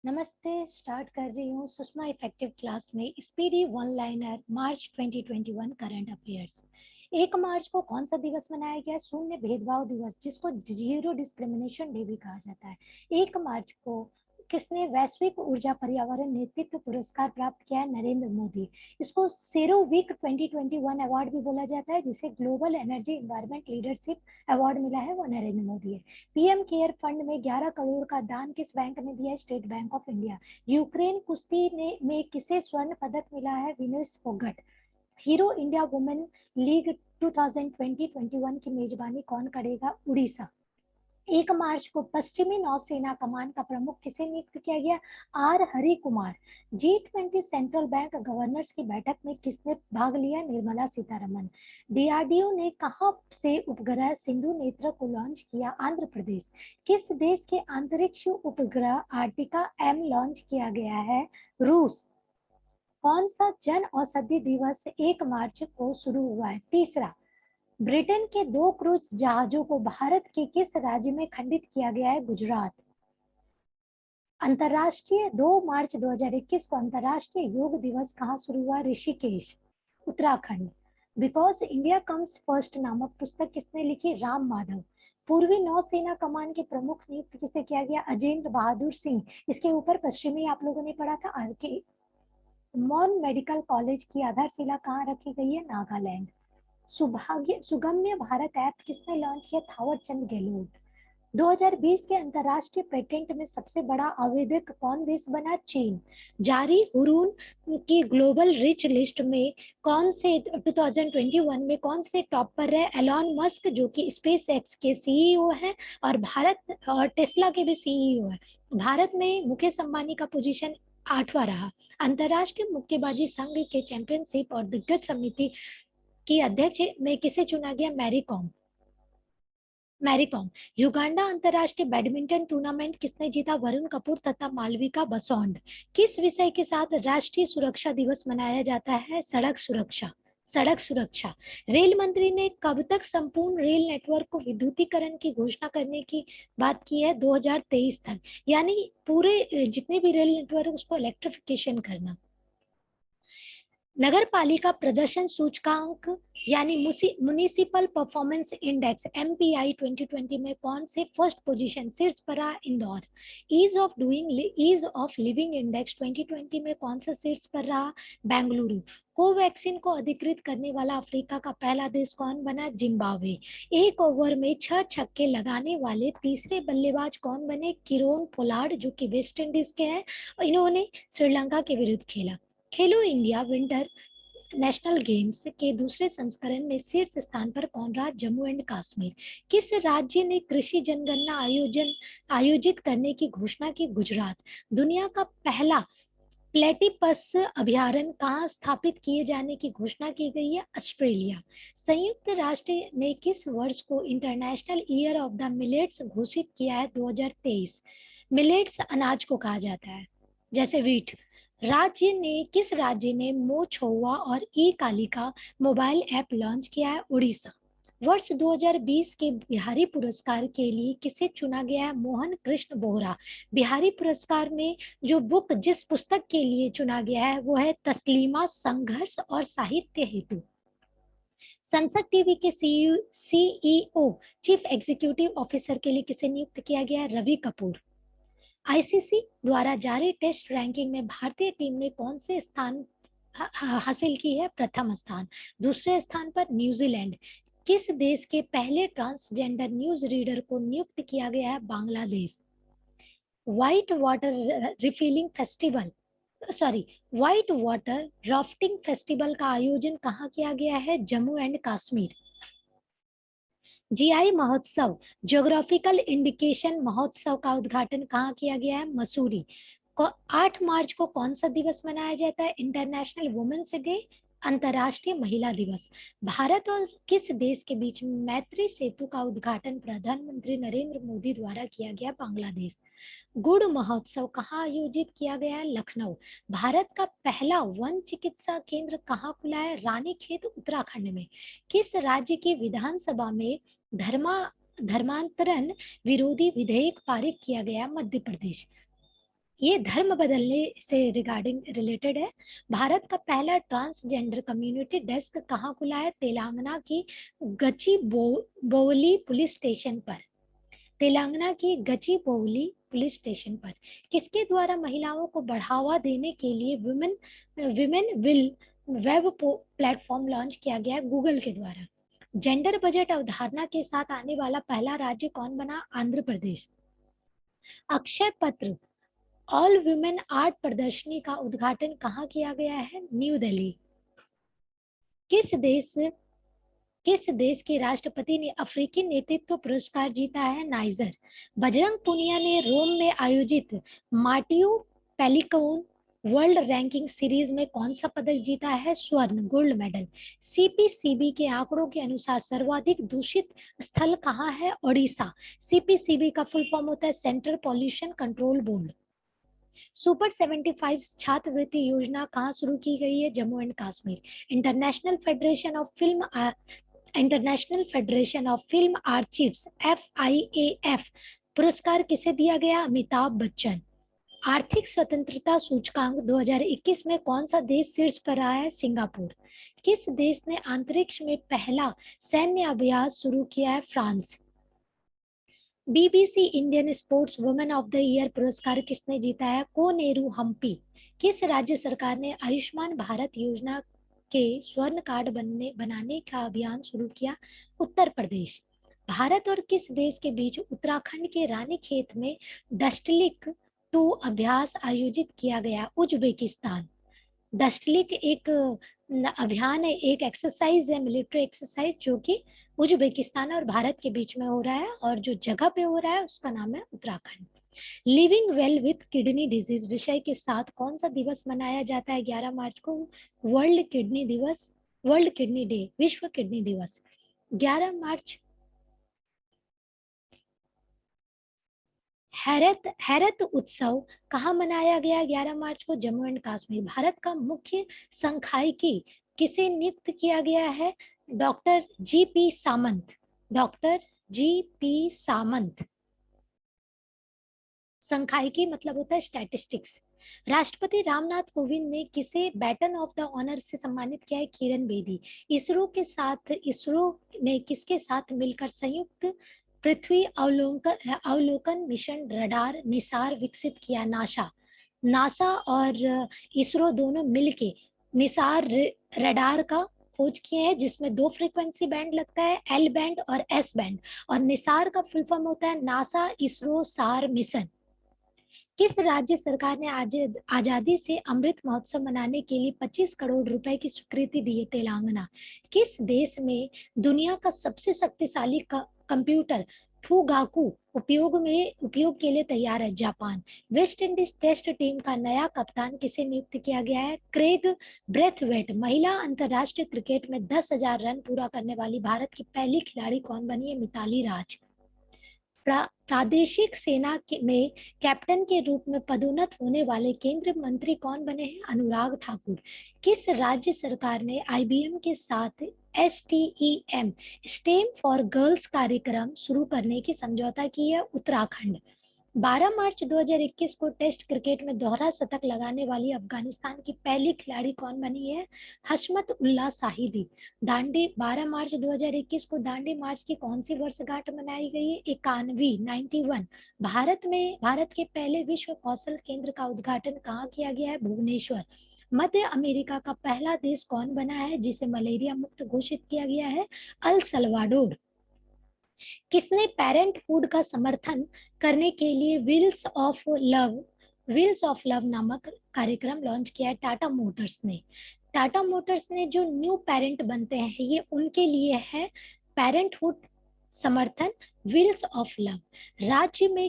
नमस्ते। स्टार्ट कर रही हूँ सुषमा इफेक्टिव क्लास में स्पीडी वन लाइनर मार्च 2021 करंट अफेयर्स। 1 मार्च को कौन सा दिवस मनाया गया? शून्य भेदभाव दिवस, जिसको जीरो डिस्क्रिमिनेशन डे भी कहा जाता है। 1 मार्च को किसने वैश्विक ऊर्जा पर्यावरण नेतृत्व पुरस्कार प्राप्त किया है? नरेंद्र मोदी। इसको सेरोविक 2021 अवार्ड भी बोला जाता है, जिसे global energy environment leadership award मिला है, वो नरेंद्र मोदी है। पीएम केयर फंड में 11 करोड़ का दान किस बैंक ने दिया है? State bank of India. Ukraine कुश्ती में किसे स्वर्ण पदक मिला है? Vinesh Phogat. Hero India women league 2020-21 की मेजबानी कौन करेगा? उड़ीसा। 1 मार्च को पश्चिमी नौसेना कमान का प्रमुख किसे नियुक्त किया गया? R Hari Kumar. G20 central bank governors की बैठक में किसने भाग लिया? निर्मला सीतारमन। डीआरडीओ ने कहां से उपग्रह सिंधु नेत्र को लॉन्च किया? आंध्र प्रदेश। किस देश के अंतरिक्ष उपग्रह आर्टिका एम लॉन्च किया गया है? रूस। कौन सा जन औषधि दिवस 1 मार्च को शुरू हुआ है? तीसरा। ब्रिटेन के 2 क्रूज जहाजों को भारत के किस राज्य में खंडित किया गया है? गुजरात। अंतरराष्ट्रीय 2 मार्च 2021 को अंतरराष्ट्रीय योग दिवस कहाँ शुरू हुआ? Rishikesh, Uttarakhand. Because India comes first नामक पुस्तक किसने लिखी? राम माधव। पूर्वी नौसेना कमान के प्रमुख नियुक्त किसे किया गया? अजेंद्र बहादुर सिंह। इसके ऊपर पश्चिमी आप लोगों ने पढ़ा था। आरके मॉन मेडिकल कॉलेज की आधारशिला कहाँ रखी गई है? नागालैंड। सुगम्य भारत ऐप किसने लॉन्च किया? थावर चंद गहलोत। 2020 के अंतरराष्ट्रीय पेटेंट में सबसे बड़ा आवेदक कौन देश बना? चीन। जारी हुरून की ग्लोबल रिच लिस्ट में कौन से 2021 में कौन से टॉप पर है? एलॉन मस्क, जो कि स्पेस एक्स के सीईओ हैं और भारत और टेस्ला के भी सीईओ है। भारत में मुकेश अंबानी का पोजीशन 8वां रहा। अंतरराष्ट्रीय मुक्केबाजी संघ के चैंपियनशिप और दिग्गज समिति की अध्यक्ष में किसे चुना गया? मैरीकॉम। युगांडा अंतरराष्ट्रीय बैडमिंटन टूर्नामेंट किसने जीता? वरुण कपूर तथा मालविका बसौंड। किस विषय के साथ राष्ट्रीय सुरक्षा दिवस मनाया जाता है? सड़क सुरक्षा। सड़क सुरक्षा। रेल मंत्री ने कब तक संपूर्ण रेल नेटवर्क को विद्युतीकरण की घोषणा करने की बात की है? 2023 तक, यानी पूरे जितने भी रेल नेटवर्क उसको इलेक्ट्रिफिकेशन करना। नगर पालिका प्रदर्शन सूचकांक यानी म्युनिसिपल परफॉर्मेंस इंडेक्स MPI 2020 में कौन से फर्स्ट पोजीशन शीर्ष पर रहा? Indore. Ease of living index 2020 में कौन सा शीर्ष पर रहा? बेंगलुरु। कोवैक्सीन को अधिकृत करने वाला अफ्रीका का पहला देश कौन बना? जिम्बाब्वे। एक ओवर में 6 छक्के लगाने वाले तीसरे बल्लेबाज कौन बने? किरोन पोलार्ड, जो कि वेस्ट इंडीज के हैं। इन्होंने श्रीलंका के विरुद्ध खेला। खेलो इंडिया विंटर नेशनल गेम्स के दूसरे संस्करण में शीर्ष स्थान पर कौन रहा? जम्मू एंड कश्मीर। किस राज्य ने कृषि जनगणना आयोजित करने की घोषणा की? गुजरात। दुनिया का पहला प्लेटिपस अभयारण्य कहाँ स्थापित किए जाने की घोषणा की गई है? ऑस्ट्रेलिया। संयुक्त राष्ट्र ने किस वर्ष को international year of the millets घोषित किया है? 2023। मिलेट्स अनाज को कहा जाता है, जैसे वीट। किस राज्य ने मो छुआ और ई कालिका मोबाइल ऐप लॉन्च किया है? उड़ीसा। वर्ष 2020 के बिहारी पुरस्कार के लिए किसे चुना गया है? मोहन कृष्ण बोहरा। बिहारी पुरस्कार में जिस पुस्तक के लिए चुना गया है वो है तस्लीमा संघर्ष और साहित्य हेतु। संसद टीवी के सीईओ चीफ एग्जीक्यूटिव ऑफिसर के लिए किसे नियुक्त किया गया है? रवि कपूर। आईसीसी द्वारा जारी टेस्ट रैंकिंग में भारतीय टीम ने कौन से स्थान हासिल की है? प्रथम स्थान। दूसरे स्थान पर न्यूजीलैंड। किस देश के पहले ट्रांसजेंडर न्यूज रीडर को नियुक्त किया गया है? Bangladesh. White water refilling festival white water rafting festival का आयोजन कहाँ किया गया है? जम्मू एंड कश्मीर। जीआई महोत्सव ज्योग्राफिकल इंडिकेशन महोत्सव का उद्घाटन कहाँ किया गया है? मसूरी। 8 मार्च को कौन सा दिवस मनाया जाता है? इंटरनेशनल वुमेन्स डे, अंतरराष्ट्रीय महिला दिवस। भारत और किस देश के बीच मैत्री सेतु का उद्घाटन प्रधानमंत्री नरेंद्र मोदी द्वारा किया गया? बांग्लादेश। गुड़ महोत्सव कहाँ आयोजित किया गया है? लखनऊ। भारत का पहला वन चिकित्सा केंद्र कहाँ खुला है? रानीखेत, उत्तराखंड में। किस राज्य की विधानसभा में धर्मांतरण विरोधी विधेयक पारित किया गया? मध्य प्रदेश। ये धर्म बदलने से रिगार्डिंग रिलेटेड है। भारत का पहला ट्रांसजेंडर कम्युनिटी डेस्क कहाँ खुला है? तेलंगाना की गचिबोवली पुलिस स्टेशन पर। तेलंगाना की गचिबोवली पुलिस स्टेशन पर। किसके द्वारा महिलाओं को बढ़ावा देने के लिए women will web platform launch किया गया? गूगल के द्वारा। जेंडर बजट अवधारणा के साथ आने वाला पहला राज्य कौन बना? आंध्र प्रदेश। अक्षय पत्र ऑल वुमेन आर्ट प्रदर्शनी का उद्घाटन कहाँ किया गया है? न्यू दिल्ली। किस देश किस देश के राष्ट्रपति ने अफ्रीकी नेतृत्व पुरस्कार जीता है? नाइजर। बजरंग पुनिया ने रोम में आयोजित मार्टियो पेलिकोन वर्ल्ड रैंकिंग सीरीज में कौन सा पदक जीता है? स्वर्ण, गोल्ड मेडल। सीपीसीबी के आंकड़ों के अनुसार सर्वाधिक दूषित स्थल कहाँ है? ओडिशा। सीपीसीबी का फुल फॉर्म होता है central pollution control board. Super 75 छात्रवृत्ति योजना कहाँ शुरू की गई है? Jammu and Kashmir. International federation of film archives FIAF पुरस्कार किसे दिया गया? अमिताभ बच्चन। आर्थिक स्वतंत्रता सूचकांक 2021 में कौन सा देश शीर्ष पर रहा है? सिंगापुर। किस देश ने अंतरिक्ष में पहला सैन्य अभ्यास शुरू किया है? France. BBC Indian sports women of the year पुरस्कार किसने जीता है? कोनेरू हम्पी। किस राज्य सरकार ने आयुष्मान भारत योजना के स्वर्ण कार्ड बनाने का अभियान शुरू किया? उत्तर प्रदेश। भारत और किस देश के बीच उत्तराखंड के रानीखेत में डस्टलिक 2 अभ्यास आयोजित किया गया? उज्बेकिस्तान। डस्टलिक एक अभियान है, एक एक्सरसाइज है, मिलिट्री एक्सरसाइज, जो कि उज्बेकिस्तान और भारत के बीच में हो रहा है, और जो जगह पे हो रहा है उसका नाम है Uttarakhand. Living well with kidney disease विषय के साथ कौन सा दिवस मनाया जाता है 11 मार्च को? वर्ल्ड किडनी दिवस, वर्ल्ड किडनी डे, विश्व किडनी दिवस। 11 मार्च हैरत उत्सव कहाँ मनाया गया 11 मार्च को? जम्मू एंड कश्मीर। भारत का मुख्य संखायिकी किसे नियुक्त किया गया है? डॉक्टर GP सामंत। डॉक्टर GP सामंत। संखायिकी मतलब होता है स्टैटिस्टिक्स। राष्ट्रपति रामनाथ कोविंद ने किसे बैटन ऑफ द ऑनर से सम्मानित किया है? किरण बेदी। इसरो ने किसके साथ मिलकर संयुक्त पृथ्वी अवलोकन मिशन रडार निसार विकसित किया? नासा और इसरो दोनों मिलके निसार रडार का खोज किए हैं, जिसमें 2 फ्रीक्वेंसी बैंड लगता है, L बैंड और S बैंड, और निसार का फुल फॉर्म होता है नासा इसरो सार मिशन। किस राज्य सरकार ने आजादी से अमृत महोत्सव मनाने के लिए 25 करोड़ रुपए की स्वीकृति दी है? तेलंगाना। किस देश में दुनिया का सबसे शक्तिशाली कंप्यूटर फुगाकू उपयोग के लिए तैयार है? Japan. West Indies test team का नया कप्तान किसे नियुक्त किया गया है? Craig Brathwaite. महिला अंतरराष्ट्रीय क्रिकेट में 10,000 रन पूरा करने वाली भारत की पहली खिलाड़ी कौन बनी है? मिताली राज। प्रादेशिक सेना में कैप्टन के रूप में पदोन्नत होने वाले केंद्रीय मंत्री कौन बने हैं? अनुराग ठाकुर। किस राज्य सरकार ने IBM के साथ STEM स्टेम फॉर गर्ल्स कार्यक्रम शुरू करने की समझौता की है? उत्तराखंड। 12 मार्च 2021 को टेस्ट क्रिकेट में दोहरा शतक लगाने वाली अफगानिस्तान की पहली खिलाड़ी कौन बनी है? हशमत उल्लाह साहिदी। दांडी 12 मार्च 2021 को दांडी मार्च की कौन सी वर्षगांठ मनाई गई है? 91। भारत के पहले विश्व कौशल केंद्र का उद्घाटन कहाँ किया गया है? भुवनेश्वर। मध्य अमेरिका का पहला देश कौन बना है जिसे मलेरिया मुक्त घोषित किया गया है? El Salvador. किसने पेरेंटहुड का समर्थन करने के लिए व्हील्स ऑफ लव नामक कार्यक्रम लॉन्च किया है? टाटा मोटर्स ने जो न्यू पेरेंट बनते हैं, ये उनके लिए है पेरेंटहुड समर्थन, व्हील्स ऑफ लव।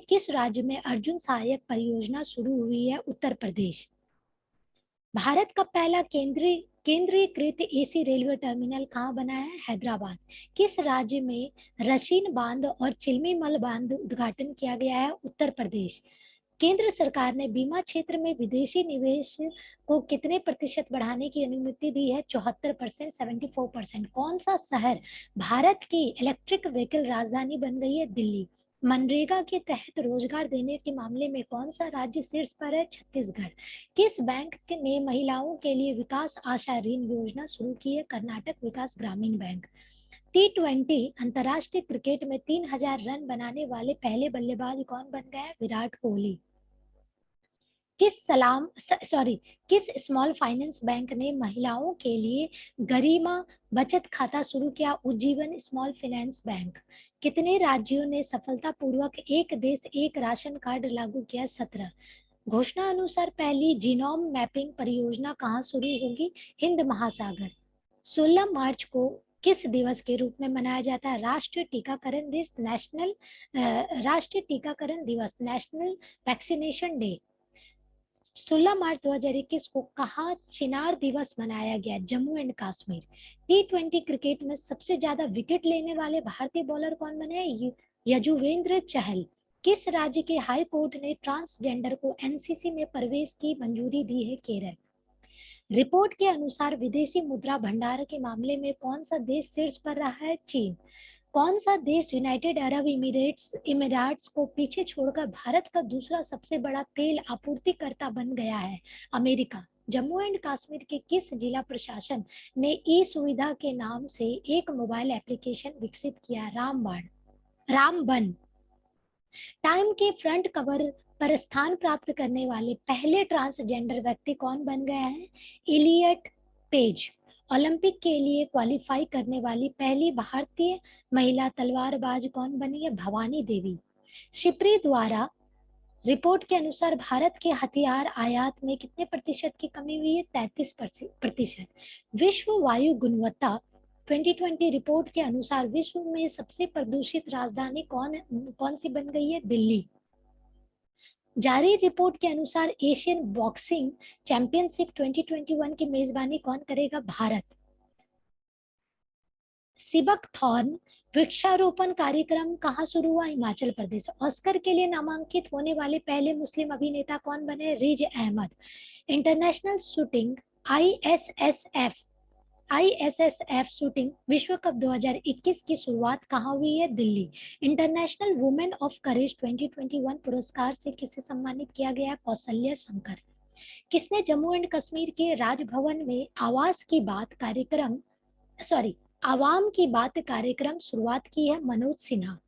किस राज्य में अर्जुन सहायक परियोजना शुरू हुई है? उत्तर प्रदेश। भारत का पहला केंद्रीकृत AC रेलवे टर्मिनल कहाँ बना है? हैदराबाद। किस राज्य में रशीन बांध और चिल्मीमल बांध उद्घाटन किया गया है? उत्तर प्रदेश। केंद्र सरकार ने बीमा क्षेत्र में विदेशी निवेश को कितने प्रतिशत बढ़ाने की अनुमति दी है? 74%, 74%। कौन सा शहर भारत की इलेक्ट्रिक व्हीकल राजधानी बन गई है? दिल्ली। मनरेगा के तहत रोजगार देने के मामले में कौन सा राज्य शीर्ष पर है? छत्तीसगढ़। किस बैंक ने महिलाओं के लिए विकास आशा ऋण योजना शुरू की है? कर्नाटक विकास ग्रामीण बैंक। T20 अंतरराष्ट्रीय क्रिकेट में 3000 रन बनाने वाले पहले बल्लेबाज कौन बन गए? विराट कोहली। किस स्मॉल फाइनेंस बैंक ने महिलाओं के लिए गरिमा बचत खाता शुरू किया? Ujjivan small finance bank. कितने राज्यों ने सफलतापूर्वक एक देश एक राशन कार्ड लागू किया? 17। घोषणा अनुसार पहली जीनोम मैपिंग परियोजना कहाँ शुरू होगी? हिंद महासागर। 16 मार्च को किस दिवस के रूप में मनाया जाता है? राष्ट्रीय टीकाकरण दिवस, नेशनल वैक्सीनेशन डे। 16 मार्च 2021 को कहाँ चिनार दिवस मनाया गया? Jammu and Kashmir. T20 cricket में सबसे ज्यादा विकेट लेने वाले भारतीय बॉलर कौन बने? यजुवेंद्र चहल। किस राज्य के हाई कोर्ट ने ट्रांसजेंडर को एनसीसी में प्रवेश की मंजूरी दी है? केरल। रिपोर्ट के अनुसार विदेशी मुद्रा भंडार के मामले में कौन सा देश शीर्ष पर रहा है? चीन। कौन सा देश यूनाइटेड अरब इमिरेट्स को पीछे छोड़कर भारत का दूसरा सबसे बड़ा तेल आपूर्तिकर्ता बन गया है? अमेरिका। जम्मू एंड कश्मीर के किस जिला प्रशासन ने ई सुविधा के नाम से एक मोबाइल एप्लीकेशन विकसित किया? रामबन। टाइम के फ्रंट कवर पर स्थान प्राप्त करने वाले पहले ट्रांसजेंडर व्यक्ति कौन बन गया है? Elliot page. ओलंपिक के लिए क्वालिफाई करने वाली पहली भारतीय महिला तलवारबाज कौन बनी है? भवानी देवी। शिप्री द्वारा रिपोर्ट के अनुसार भारत के हथियार आयात में कितने प्रतिशत की कमी हुई है? 33%। विश्व वायु गुणवत्ता 2020 रिपोर्ट के अनुसार विश्व में सबसे प्रदूषित राजधानी कौन सी बन गई है? दिल्ली। जारी रिपोर्ट के अनुसार एशियन बॉक्सिंग चैंपियनशिप 2021 की मेजबानी कौन करेगा? भारत। सिबकथॉर्न वृक्षारोपण कार्यक्रम कहाँ शुरू हुआ? हिमाचल प्रदेश। ऑस्कर के लिए नामांकित होने वाले पहले मुस्लिम अभिनेता कौन बने? Riz Ahmed. International shooting ISSF shooting विश्व कप 2021 की शुरुआत कहाँ हुई है? Delhi. International women of courage 2021 पुरस्कार से किसे सम्मानित किया गया? कौशल्या शंकर। किसने जम्मू एंड कश्मीर के राजभवन में आवाम की बात कार्यक्रम शुरुआत की है? मनोज सिन्हा।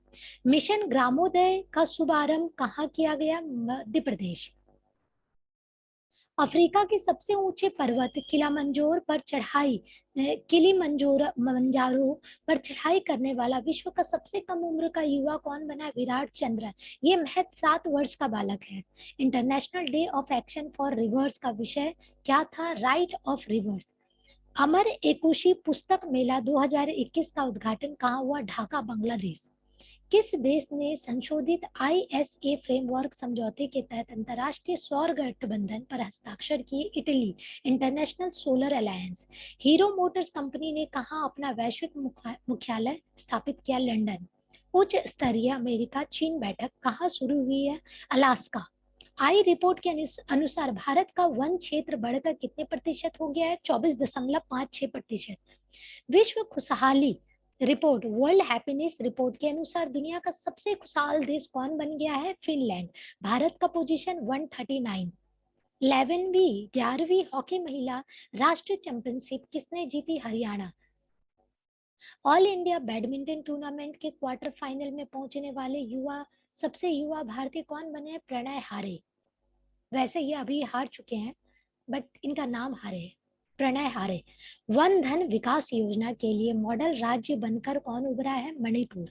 मिशन ग्रामोदय का शुभारंभ कहाँ किया गया? मध्य प्रदेश। अफ्रीका के सबसे ऊंचे पर्वत किलिमंजारो पर चढ़ाई करने वाला विश्व का सबसे कम उम्र का युवा कौन बना? विराट चंद्रन। ये महज 7 वर्ष का बालक है। International day of action for rivers का विषय क्या था? Right of rivers. Amar Ekushey पुस्तक मेला 2021 का उद्घाटन कहाँ हुआ? ढाका, बांग्लादेश। किस देश ने संशोधित आईएसए फ्रेमवर्क समझौते के तहत अंतरराष्ट्रीय सौर गठबंधन पर हस्ताक्षर किए? Italy. International solar alliance. Hero Motors company ने कहां अपना वैश्विक मुख्यालय स्थापित किया? लंदन। उच्च स्तरीय अमेरिका चीन बैठक कहां शुरू हुई है? अलास्का। आई रिपोर्ट के अनुसार भारत का वन क्षेत्र बढ़कर कितने प्रतिशत हो गया है? 24.56%। विश्व खुशहाली रिपोर्ट वर्ल्ड हैप्पीनेस रिपोर्ट के अनुसार दुनिया का सबसे खुशहाल देश कौन बन गया है? फिनलैंड। भारत का पोजीशन 139। 11वीं हॉकी महिला राष्ट्रीय चैंपियनशिप किसने जीती? Haryana. All India badminton tournament के क्वार्टर फाइनल में पहुंचने वाले सबसे युवा भारतीय कौन बने? प्रणय हारे। वैसे ये अभी हार चुके हैं बट इनका नाम हारे, प्रणय हारे। वन धन विकास योजना के लिए मॉडल राज्य बनकर कौन उभरा है? मणिपुर।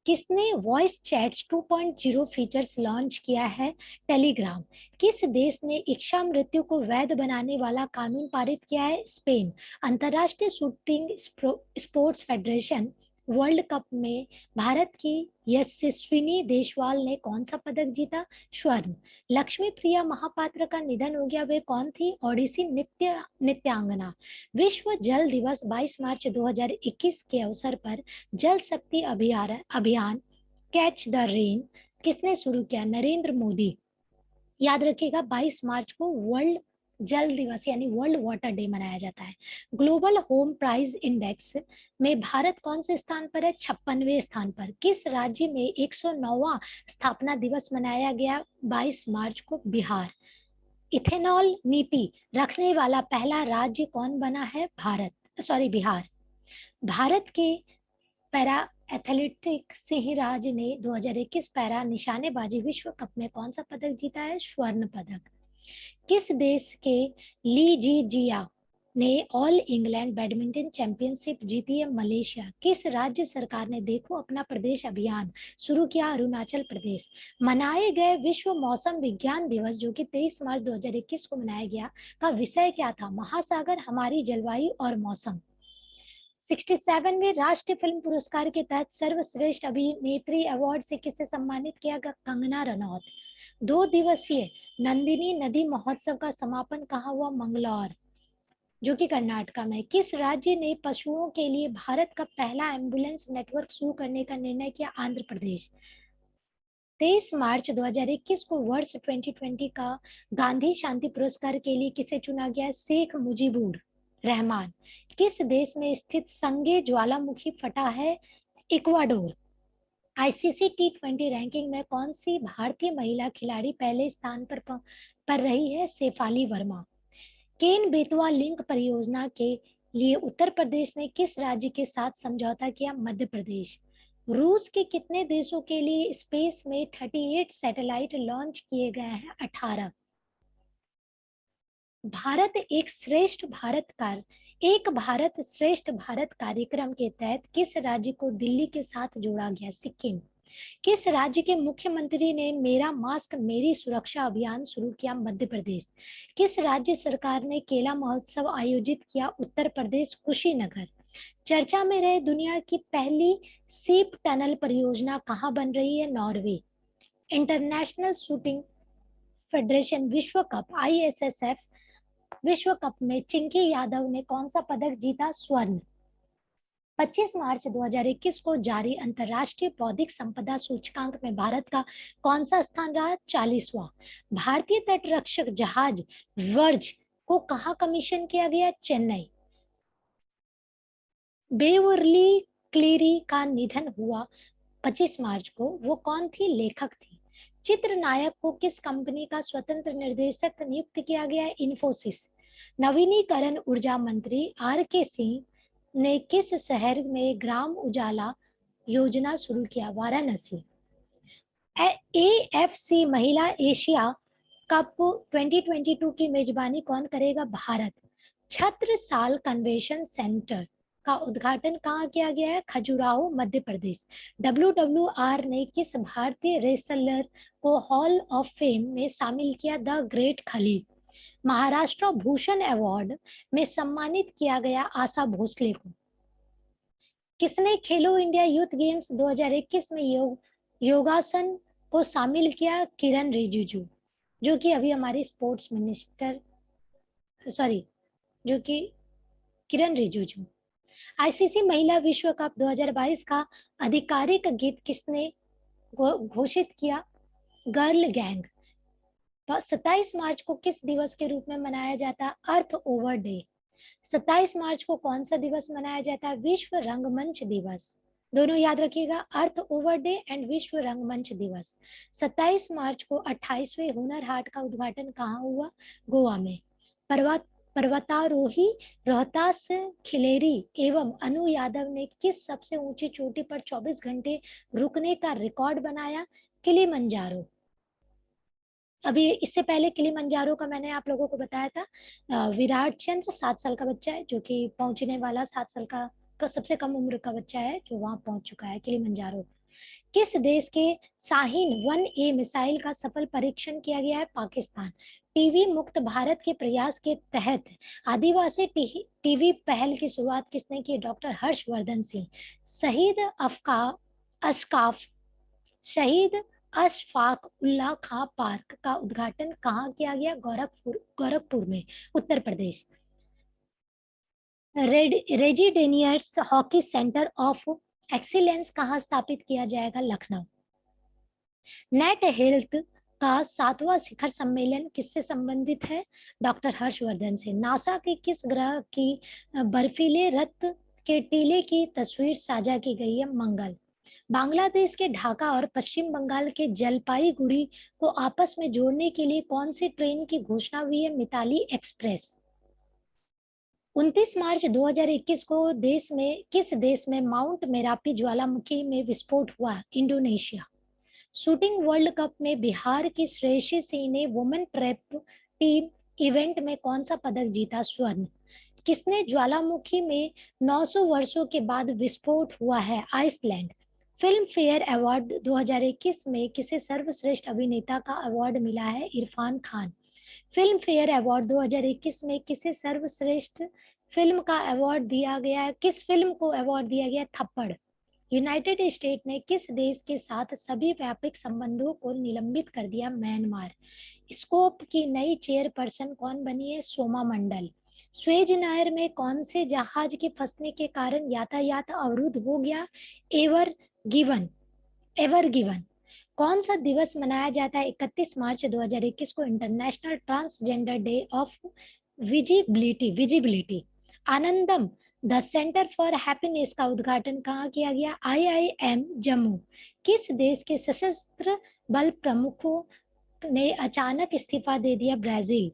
किसने वॉइस चैट्स 2.0 फीचर्स लॉन्च किया है? टेलीग्राम। किस देश ने इच्छा मृत्यु को वैध बनाने वाला कानून पारित किया है? स्पेन। अंतरराष्ट्रीय shooting sports federation world cup में भारत की यशस्विनी देशवाल ने कौन सा पदक जीता? स्वर्ण। लक्ष्मी प्रिया महापात्र का निधन हो गया, वे कौन थी? ओडिसी नृत्यांगना। विश्व जल दिवस 22 मार्च 2021 के अवसर पर जल शक्ति अभियान कैच द रेन किसने शुरू किया? नरेंद्र मोदी। याद रखिएगा 22 मार्च को वर्ल्ड जल दिवस यानी वर्ल्ड वाटर डे मनाया जाता है। ग्लोबल होम प्राइस इंडेक्स में भारत कौन से स्थान पर है? 56वें स्थान पर। किस राज्य में 109वां स्थापना दिवस मनाया गया 22 मार्च को? बिहार। इथेनॉल नीति रखने वाला पहला राज्य कौन बना है? बिहार। भारत के पैरा एथलेटिक सिंहराज ने 2021 पैरा निशानेबाजी विश्व कप में कौन सा पदक जीता है? स्वर्ण पदक। किस देश के ली जी जिया ने ऑल इंग्लैंड बैडमिंटन चैंपियनशिप जीती है? मलेशिया। किस राज्य सरकार ने देखो अपना प्रदेश अभियान शुरू किया? अरुणाचल प्रदेश। मनाए गए विश्व मौसम विज्ञान दिवस जो कि 23 मार्च 2021 को मनाया गया का विषय क्या था? महासागर, हमारी जलवायु और मौसम। 67वें राष्ट्रीय फिल्म पुरस्कार के तहत सर्वश्रेष्ठ अभिनेत्री अवार्ड से किसे सम्मानित किया गया? कंगना रनौत। 2 दिवसीय नंदिनी नदी महोत्सव का समापन कहाँ हुआ? मंगलौर, जो कि कर्नाटका में। किस राज्य ने पशुओं के लिए भारत का पहला एम्बुलेंस नेटवर्क शुरू करने का निर्णय किया? आंध्र प्रदेश। 23 मार्च 2021 को वर्ष 2020 का गांधी शांति पुरस्कार के लिए किसे चुना गया? शेख मुजीबुर रहमान। किस देश में स्थित संगे ज्वालामुखी फटा है? इक्वाडोर। आईसीसी T20 रैंकिंग में कौन सी भारतीय महिला खिलाड़ी पहले स्थान पर रही है? शेफाली वर्मा। केन बेतवा लिंक परियोजना के लिए उत्तर प्रदेश ने किस राज्य के साथ समझौता किया? मध्य प्रदेश। रूस के कितने देशों के लिए स्पेस में 38 सैटेलाइट लॉन्च किए गए हैं? 18। एक भारत श्रेष्ठ भारत कार्यक्रम के तहत किस राज्य को दिल्ली के साथ जोड़ा गया? सिक्किम। किस राज्य के मुख्यमंत्री ने मेरा मास्क मेरी सुरक्षा अभियान शुरू किया? मध्य प्रदेश। किस राज्य सरकार ने केला महोत्सव आयोजित किया? उत्तर प्रदेश, कुशीनगर। चर्चा में रहे दुनिया की पहली सीप टनल परियोजना कहाँ बन रही है? नॉर्वे। इंटरनेशनल शूटिंग फेडरेशन विश्व कप ISSF विश्व कप में चिंकी यादव ने कौन सा पदक जीता? स्वर्ण। 25 मार्च 2021 को जारी अंतरराष्ट्रीय बौद्धिक संपदा सूचकांक में भारत का कौन सा स्थान रहा? 40वां। भारतीय तटरक्षक जहाज वर्ज को कहां कमीशन किया गया? चेन्नई। बेवर्ली क्लीरी का निधन हुआ 25 मार्च को। वो कौन थी? लेखक थी। चित्रनायक को किस कंपनी का स्वतंत्र निर्देशक नियुक्त किया गया? इन्फोसिस। नवीनीकरण ऊर्जा मंत्री RK सिंह ने किस शहर में ग्राम उजाला योजना शुरू किया? वाराणसी। AFC महिला एशिया कप 2022 की मेजबानी कौन करेगा? भारत। छत्रसाल कन्वेंशन सेंटर का उद्घाटन कहाँ किया गया है? खजुराहो, मध्य प्रदेश। WWR ने किस भारतीय रेसलर को हॉल ऑफ फेम में शामिल किया? द ग्रेट खली। महाराष्ट्र भूषण अवार्ड में सम्मानित किया गया आशा भोसले को। किसने खेलो इंडिया यूथ गेम्स 2021 में योगासन को शामिल किया? किरण रिजिजू, जो कि अभी हमारी स्पोर्ट्स मिनिस्टर जो कि किरण रिजिजू। ICC महिला विश्व कप 2022 का आधिकारिक गीत किसने घोषित किया? Girl gang. 27 मार्च को किस दिवस के रूप में मनाया जाता है? अर्थ ओवर डे। 27 मार्च को कौन सा दिवस मनाया जाता है? विश्व रंगमंच दिवस। दोनों याद रखिएगा, अर्थ ओवर डे एंड विश्व रंगमंच दिवस। 27 मार्च को 28वें हुनर हाट का उद्घाटन कहाँ हुआ? गोवा में। पर्वतारोही रोहतास खिलेरी एवं अनु यादव ने किस सबसे ऊंची चोटी पर 24 घंटे रुकने का रिकॉर्ड बनाया? किलिमंजारो। अभी इससे पहले किलिमंजारो का मैंने आप लोगों को बताया था। विराट चंद्र 7 साल का बच्चा है, जो कि पहुंचने वाला 7 साल का सबसे कम उम्र का बच्चा है जो वहां पहुंच चुका है, किलिमंजारो। किस देश के शाहीन 1A मिसाइल का सफल परीक्षण किया गया है? पाकिस्तान। टीवी मुक्त भारत के प्रयास के तहत आदिवासी टीवी पहल की शुरुआत किसने की? डॉक्टर हर्षवर्धन सिंह। शहीद अशफाक उल्लाह खां पार्क का उद्घाटन कहाँ किया गया? गोरखपुर में, Uttar Pradesh. रेजिडेनियर्स hockey centre of excellence कहाँ स्थापित किया जाएगा? लखनऊ। नेट हेल्थ का 7वां शिखर सम्मेलन किससे संबंधित है? डॉक्टर हर्षवर्धन से। नासा के किस ग्रह की बर्फीले रक्त के टीले की तस्वीर साझा की गई है? मंगल। बांग्लादेश के ढाका और पश्चिम बंगाल के जलपाईगुड़ी को आपस में जोड़ने के लिए कौन सी ट्रेन की घोषणा हुई है? मिताली एक्सप्रेस। 29 मार्च 2021 को किस देश में माउंट मेरापी ज्वालामुखी में विस्फोट हुआ? इंडोनेशिया। शूटिंग वर्ल्ड कप में बिहार की श्रेयसी सिंह ने वुमेन ट्रैप टीम इवेंट में कौन सा पदक जीता? स्वर्ण। किसने ज्वालामुखी में 900 वर्षों के बाद विस्फोट हुआ है? आइसलैंड। फिल्म फेयर अवार्ड 2021 में किसे सर्वश्रेष्ठ अभिनेता का अवार्ड मिला है? Irfan Khan. Film fair award 2021 में किसे सर्वश्रेष्ठ फिल्म का अवार्ड दिया गया है? किस फिल्म को अवार्ड दिया गया? थप्पड़। यूनाइटेड स्टेट ने किस देश के साथ सभी व्यापक संबंधों को निलंबित कर दिया? म्यांमार। स्कोप की नई चेयरपर्सन कौन बनी है? सोमा मंडल। स्वेज नहर में कौन से जहाज के फंसने के कारण यातायात अवरुद्ध हो गया? Ever given ever given. कौन सा दिवस मनाया जाता है 31 मार्च 2021 को? International transgender day of visibility. Anandam the centre for happiness का उद्घाटन कहाँ किया गया? IIM जम्मू। किस देश के सशस्त्र बल प्रमुखों ने अचानक इस्तीफा दे दिया? ब्राजील।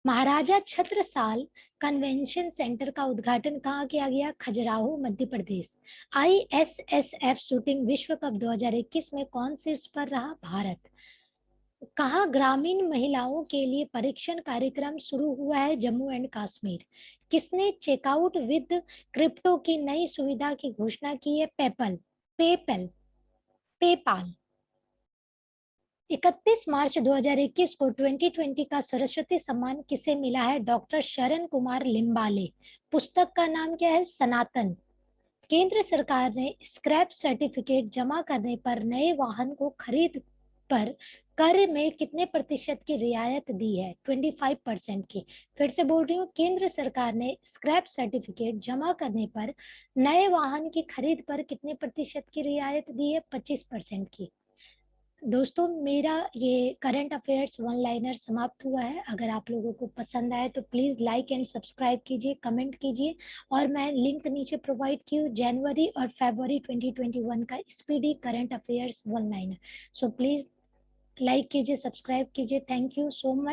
महाराजा छत्रसाल कन्वेंशन सेंटर का उद्घाटन कहाँ किया गया? खजुराहो मध्य प्रदेश। ISSF शूटिंग विश्व कप 2021 में कौन शीर्ष पर रहा? भारत। कहाँ ग्रामीण महिलाओं के लिए परीक्षण कार्यक्रम शुरू हुआ है? जम्मू एंड कश्मीर। किसने चेकआउट विद क्रिप्टो की नई सुविधा की घोषणा की है? PayPal PayPal. 31 मार्च 2021 को 2020 का सरस्वती सम्मान किसे मिला है? डॉक्टर शरण कुमार लिम्बाले। पुस्तक का नाम क्या है? सनातन। केंद्र सरकार ने स्क्रैप सर्टिफिकेट जमा करने पर नए वाहन को खरीद पर कर में कितने प्रतिशत की रियायत दी है? 25% की। फिर से बोल रही हूँ, केंद्र सरकार ने स्क्रैप सर्टिफिकेट जमा करने पर नए वाहन की खरीद पर कितने प्रतिशत की रियायत दी है? 25% की। दोस्तों, मेरा ये करंट अफेयर्स वन लाइनर समाप्त हुआ है। अगर आप लोगों को पसंद आए तो प्लीज लाइक एंड सब्सक्राइब कीजिए, कमेंट कीजिए, और मैं लिंक नीचे प्रोवाइड की हूँ जनवरी और फरवरी 2021 का speedy current affairs one liner. So please like कीजिए, सब्सक्राइब कीजिए। Thank you so much.